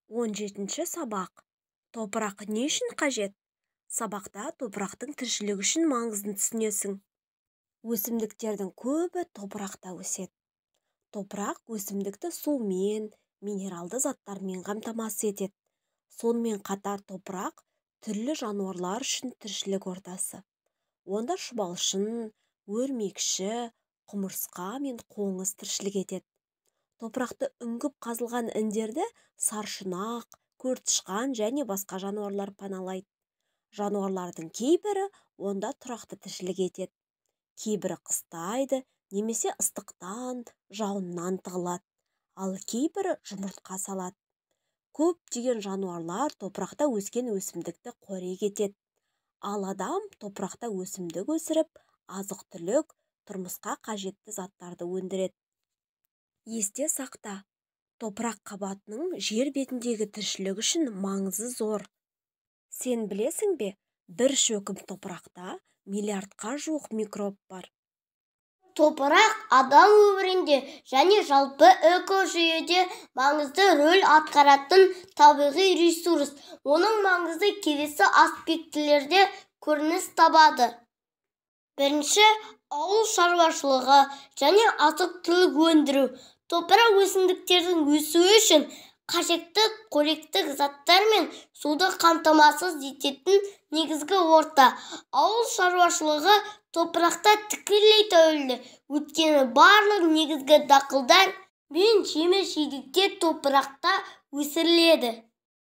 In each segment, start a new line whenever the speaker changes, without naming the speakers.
17-ші сабақ. Топырақ не үшін қажет? Сабақта топырақтың тіршілігі үшін маңызын түсінесің. Өсімдіктердің көбі топырақта өседі. Топырақ өсімдікті сумен, минералды заттармен қамтамасыз етеді. Сонымен қатар топырақ түрлі жануарлар үшін тіршілік ортасы. Онда шұбалшын, өрмекші, құмырсқа мен қоңыз тіршілік етеді. Топырақты үңгіп қазылған індерді саршұнақ, көртышқан және басқа жануарлар паналайды. Жануарлардың кейбірі онда тұрақты тіршілік етеді. Кейбірі қыстайды, немесе ыстықтан, жауыннан тығылады, ал кейбірі жұмыртқа салады. Көптеген жануарлар топырақта өскен өсімдікті қорек етеді. Ал адам топырақта өсімдік өсіріп, азық-түлік, тұрмысқа қажетті заттарды өндіреді. Есте сақта, топырақ қабатының жер бетіндегі тіршілік үшін маңызы зор. Сен білесің бе, бір шөкім топырақта миллиардқа жуық микроб бар.
Топырақ адам өмірінде және жалпы экожүйеде маңызды рөл атқаратын табиғи ресурс. Оның маңызы келесі аспектілерде көрініс табады. Бірінші, ауыл шаруашылығы және азық-түлік өндіру. Топырақ өсімдіктердің өсуі үшін қажетті қоректік заттар мен суды қамтамасыз ететін негізгі орта. Ауыл шаруашылығы топырақта тікелей тәуелді, өйткені барлық негізгі дақылдар мен жеміс-жидектер топырақта өсіріледі.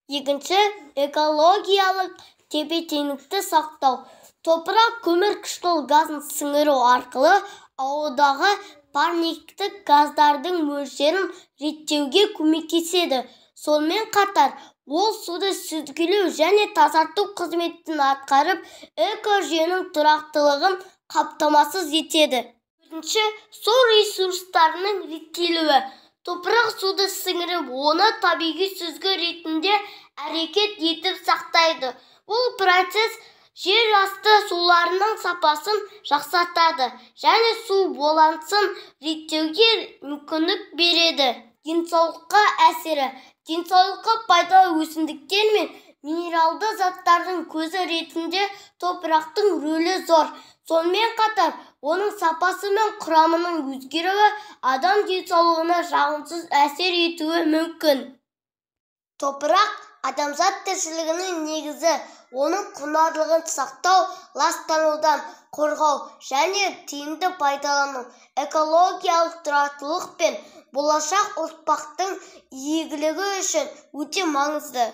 Екінші, экологиялық тепе-теңдікті сақтау. Топырақ көмірқышқыл газын сіңіру арқылы ауадағы парниктік газдардың мөлшерін реттеуге көмектеседі. Сонымен қатар, ол суды сүзгілеу және тазарту қызметін атқарып, экожүйенің тұрақтылығын қамтамасыз етеді. Төртінші, су ресурстарының реттелуі. Топырақ суды сіңіріп, оны табиғи сүзгі ретінде әрекет етіп сақтайды. Бұл процесс жер асты суларының сапасын жақсартады және су балансын реттеуге мүмкіндік береді. Денсаулыққа әсері. Денсаулыққа пайдалы өсімдіктер мен минералды заттардың көзі ретінде топырақтың рөлі зор. Сонымен қатар, оның сапасы мен құрамының өзгеруі адам денсаулығына жағымсыз әсер етуі мүмкін. Топырақ адамзат тіршілігінің негізі. Оның құнарлығын сақтау, ластанудан қорғау және тиімді пайдалану, экологиялық тұрақтылық пен болашақ ұрпақтың игілігі үшін өте маңызды.